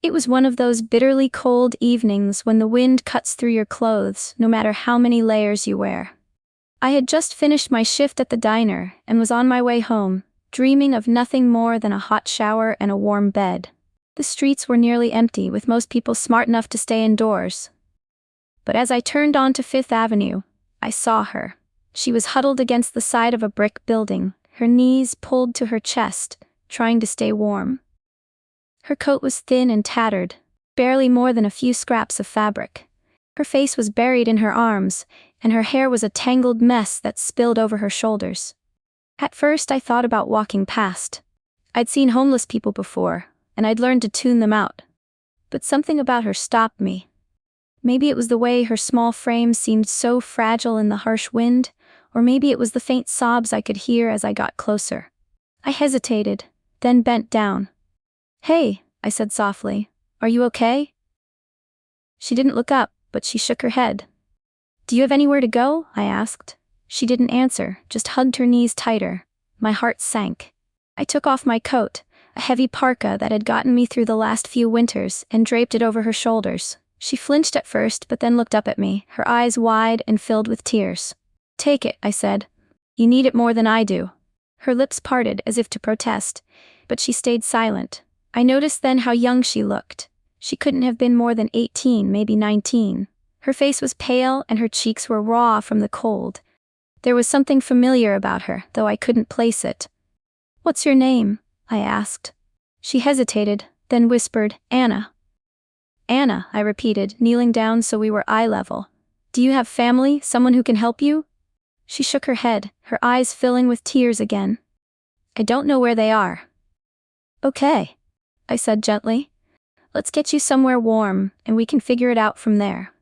It was one of those bitterly cold evenings when the wind cuts through your clothes, no matter how many layers you wear. I had just finished my shift at the diner and was on my way home, dreaming of nothing more than a hot shower and a warm bed. The streets were nearly empty, with most people smart enough to stay indoors. But as I turned onto Fifth Avenue, I saw her. She was huddled against the side of a brick building, her knees pulled to her chest, trying to stay warm. Her coat was thin and tattered, barely more than a few scraps of fabric. Her face was buried in her arms, and her hair was a tangled mess that spilled over her shoulders. At first I thought about walking past. I'd seen homeless people before, and I'd learned to tune them out. But something about her stopped me. Maybe it was the way her small frame seemed so fragile in the harsh wind, or maybe it was the faint sobs I could hear as I got closer. I hesitated, then bent down. "Hey," I said softly, "are you okay?" She didn't look up, but she shook her head. "Do you have anywhere to go?" I asked. She didn't answer, just hugged her knees tighter. My heart sank. I took off my coat, a heavy parka that had gotten me through the last few winters, and draped it over her shoulders. She flinched at first, but then looked up at me, her eyes wide and filled with tears. "Take it," I said. "You need it more than I do." Her lips parted as if to protest, but she stayed silent. I noticed then how young she looked. She couldn't have been more than 18, maybe 19. Her face was pale and her cheeks were raw from the cold. There was something familiar about her, though I couldn't place it. "What's your name?" I asked. She hesitated, then whispered, "Anna." "Anna," I repeated, kneeling down so we were eye level. "Do you have family, someone who can help you?" She shook her head, her eyes filling with tears again. "I don't know where they are." "Okay," I said gently. "Let's get you somewhere warm, and we can figure it out from there."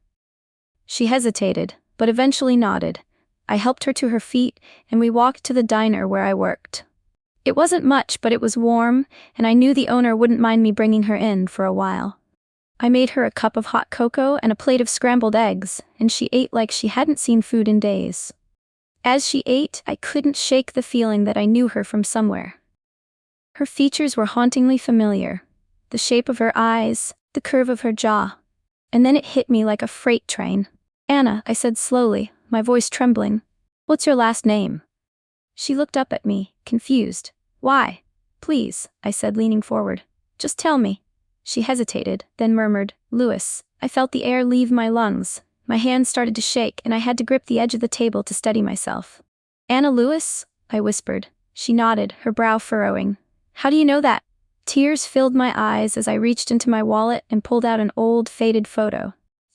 She hesitated, but eventually nodded. I helped her to her feet, and we walked to the diner where I worked. It wasn't much, but it was warm, and I knew the owner wouldn't mind me bringing her in for a while. I made her a cup of hot cocoa and a plate of scrambled eggs, and she ate like she hadn't seen food in days. As she ate, I couldn't shake the feeling that I knew her from somewhere. Her features were hauntingly familiar. The shape of her eyes, the curve of her jaw. And then it hit me like a freight train. "Anna," I said slowly, my voice trembling. "What's your last name?" She looked up at me, confused. "Why?" "Please," I said, leaning forward. "Just tell me." She hesitated, then murmured, "Lewis." I felt the air leave my lungs. My hands started to shake, and I had to grip the edge of the table to steady myself. "Anna Lewis?" I whispered. She nodded, her brow furrowing. "How do you know that?" Tears filled my eyes as I reached into my wallet and pulled out an old, faded photo.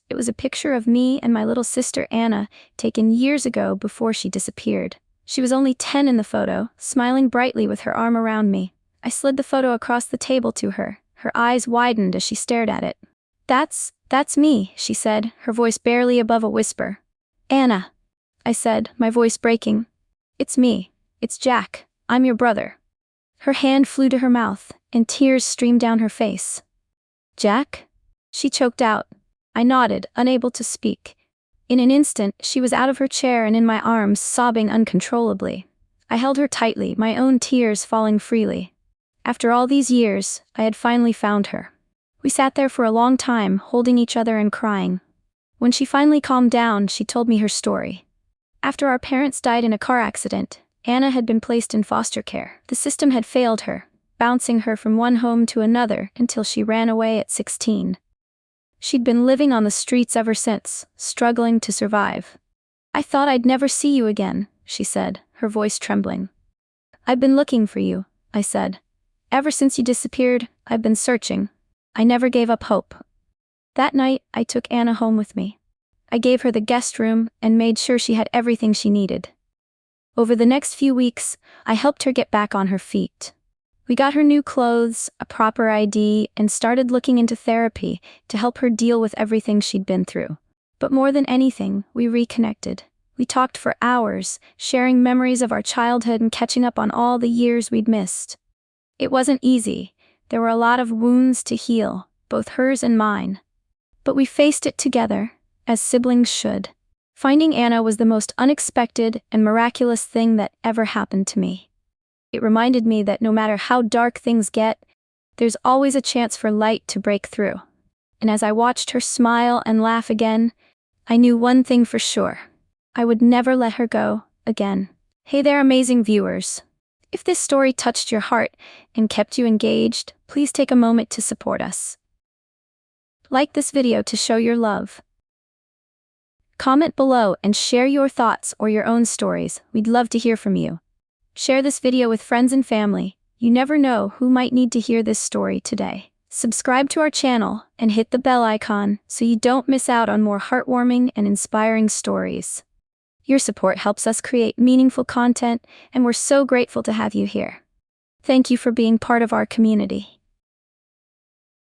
It was a picture of me and my little sister Anna, taken years ago before she disappeared. She was only 10 in the photo, smiling brightly with her arm around me. I slid the photo across the table to her. Her eyes widened as she stared at it. That's me," she said, her voice barely above a whisper. "Anna," I said, my voice breaking. "It's me. It's Jack. I'm your brother." Her hand flew to her mouth, and tears streamed down her face. "Jack?" she choked out. I nodded, unable to speak. In an instant, she was out of her chair and in my arms, sobbing uncontrollably. I held her tightly, my own tears falling freely. After all these years, I had finally found her. We sat there for a long time, holding each other and crying. When she finally calmed down, she told me her story. After our parents died in a car accident, Anna had been placed in foster care. The system had failed her, bouncing her from one home to another until she ran away at 16. She'd been living on the streets ever since, struggling to survive. "I thought I'd never see you again," she said, her voice trembling. "I've been looking for you," I said. "Ever since you disappeared, I've been searching. I never gave up hope." That night, I took Anna home with me. I gave her the guest room and made sure she had everything she needed. Over the next few weeks, I helped her get back on her feet. We got her new clothes, a proper ID, and started looking into therapy to help her deal with everything she'd been through. But more than anything, we reconnected. We talked for hours, sharing memories of our childhood and catching up on all the years we'd missed. It wasn't easy. There were a lot of wounds to heal, both hers and mine. But we faced it together, as siblings should. Finding Anna was the most unexpected and miraculous thing that ever happened to me. It reminded me that no matter how dark things get, there's always a chance for light to break through. And as I watched her smile and laugh again, I knew one thing for sure. I would never let her go again. Hey there, amazing viewers. If this story touched your heart and kept you engaged, please take a moment to support us. Like this video to show your love. Comment below and share your thoughts or your own stories. We'd love to hear from you. Share this video with friends and family. You never know who might need to hear this story today. Subscribe to our channel and hit the bell icon so you don't miss out on more heartwarming and inspiring stories. Your support helps us create meaningful content, and we're so grateful to have you here. Thank you for being part of our community.